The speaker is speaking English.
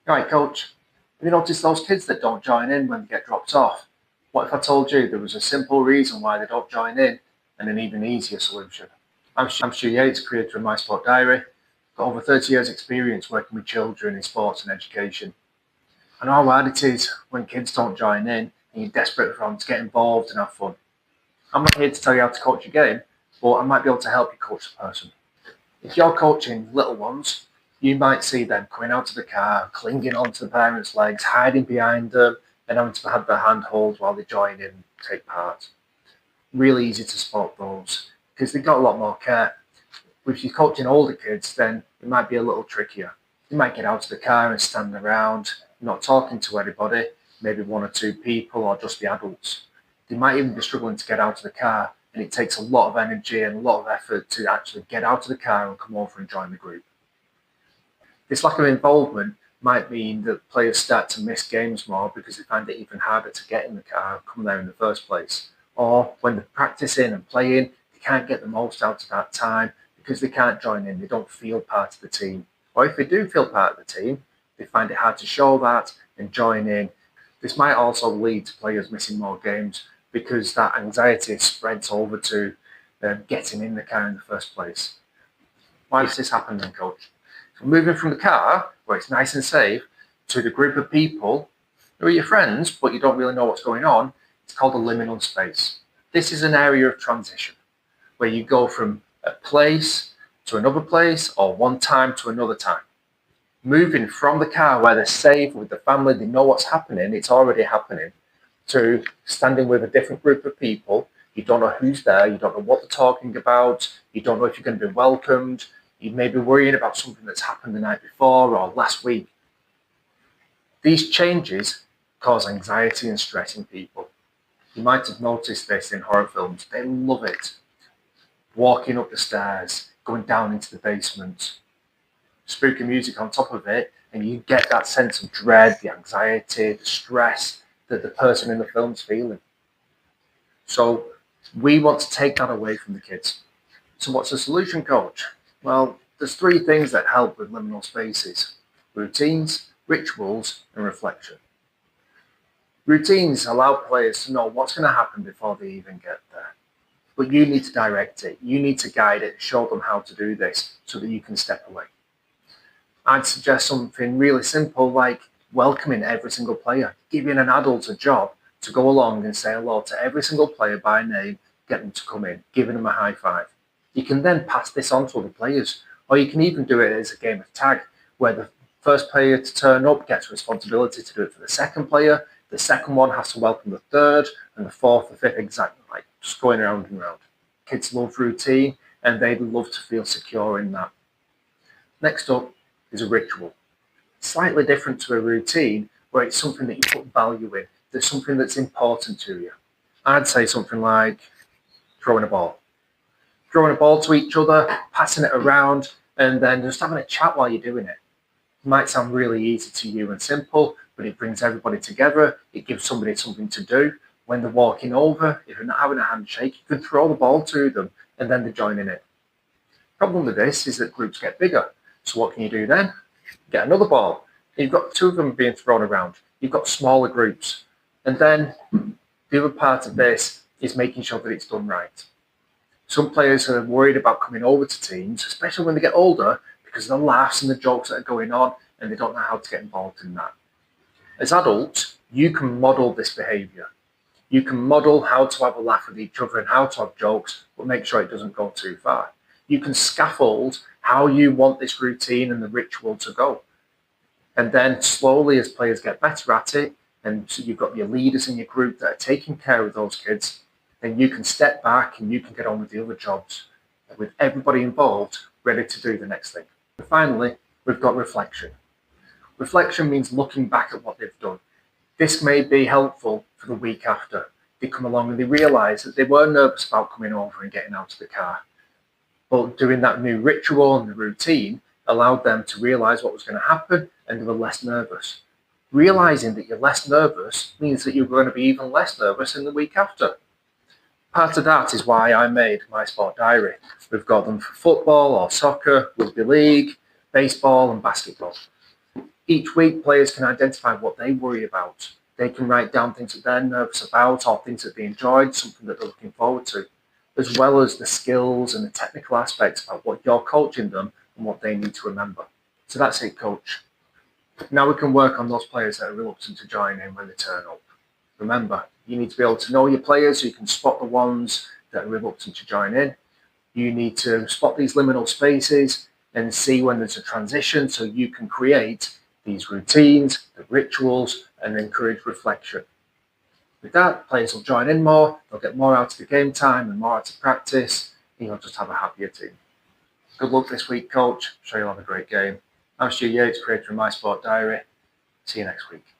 Right, coach. Have you noticed those kids that don't join in when they get dropped off? What if I told you there was a simple reason why they don't join in and an even easier solution? I'm Stu Yates, creator of My Sport Diary. Got over 30 years experience working with children in sports and education. I know how hard it is when kids don't join in and you're desperate for them to get involved and have fun. I'm not here to tell you how to coach a game, but I might be able to help you coach the person. If you're coaching little ones, you might see them coming out of the car, clinging onto the parents' legs, hiding behind them, and having to have their hand hold while they join in and take part. Really easy to spot those because they've got a lot more care. If you're coaching older kids, then it might be a little trickier. You might get out of the car and stand around, not talking to anybody, maybe one or two people or just the adults. They might even be struggling to get out of the car, and it takes a lot of energy and a lot of effort to actually get out of the car and come over and join the group. This lack of involvement might mean that players start to miss games more because they find it even harder to get in the car and come there in the first place. Or when they're practicing and playing, they can't get the most out of that time because they can't join in, they don't feel part of the team. Or if they do feel part of the team, they find it hard to show that and join in. This might also lead to players missing more games because that anxiety spreads over to getting in the car in the first place. Why does this happen then, coach? So moving from the car, where it's nice and safe, to the group of people who are your friends, but you don't really know what's going on, it's called a liminal space. This is an area of transition where you go from a place to another place or one time to another time. Moving from the car where they're safe with the family, they know what's happening, it's already happening, to standing with a different group of people. You don't know who's there, you don't know what they're talking about, you don't know if you're going to be welcomed, you may be worrying about something that's happened the night before or last week. These changes cause anxiety and stress in people. You might have noticed this in horror films, they love it. Walking up the stairs, going down into the basement, spooky music on top of it, and you get that sense of dread, the anxiety, the stress that the person in the film's feeling. So we want to take that away from the kids. So what's the solution, coach? Well, there's three things that help with liminal spaces: routines, rituals, and reflection. Routines allow players to know what's going to happen before they even get there. But you need to direct it, you need to guide it, show them how to do this so that you can step away. I'd suggest something really simple like welcoming every single player, giving an adult a job to go along and say hello to every single player by name, get them to come in, giving them a high five. You can then pass this on to other players, or you can even do it as a game of tag, where the first player to turn up gets responsibility to do it for the second player, the second one has to welcome the third, and the fourth, the fifth, exactly, like just going around and around. Kids love routine, and they love to feel secure in that. Next up is a ritual. Slightly different to a routine, where it's something that you put value in, there's something that's important to you. I'd say something like throwing a ball. Throwing a ball to each other, passing it around, and then just having a chat while you're doing it. It might sound really easy to you and simple, but it brings everybody together. It gives somebody something to do. When they're walking over, if you're not having a handshake, you can throw the ball to them, and then they're joining it. Problem with this is that groups get bigger. So what can you do then? Get another ball. You've got two of them being thrown around. You've got smaller groups. And then the other part of this is making sure that it's done right. Some players are worried about coming over to teams, especially when they get older, because of the laughs and the jokes that are going on, and they don't know how to get involved in that. As adults, you can model this behaviour. You can model how to have a laugh with each other and how to have jokes, but make sure it doesn't go too far. You can scaffold how you want this routine and the ritual to go. And then slowly, as players get better at it, and so you've got your leaders in your group that are taking care of those kids, then you can step back and you can get on with the other jobs with everybody involved ready to do the next thing. And finally, we've got reflection. Reflection means looking back at what they've done. This may be helpful for the week after. They come along and they realise that they were nervous about coming over and getting out of the car. But doing that new ritual and the routine allowed them to realise what was going to happen, and they were less nervous. Realising that you're less nervous means that you're going to be even less nervous in the week after. Part of that is why I made My Sport Diary. We've got them for football or soccer, rugby league, baseball and basketball. Each week, players can identify what they worry about. They can write down things that they're nervous about or things that they enjoyed, something that they're looking forward to, as well as the skills and the technical aspects about what you're coaching them and what they need to remember. So that's it, coach. Now we can work on those players that are reluctant to join in when they turn up. Remember, you need to be able to know your players so you can spot the ones that are reluctant to join in. You need to spot these liminal spaces and see when there's a transition so you can create these routines, the rituals, and encourage reflection. With that, players will join in more, they'll get more out of the game time and more out of practice, and you'll just have a happier team. Good luck this week, coach. I'm sure you'll have a great game. I'm Stu Yates, creator of My Sport Diary. See you next week.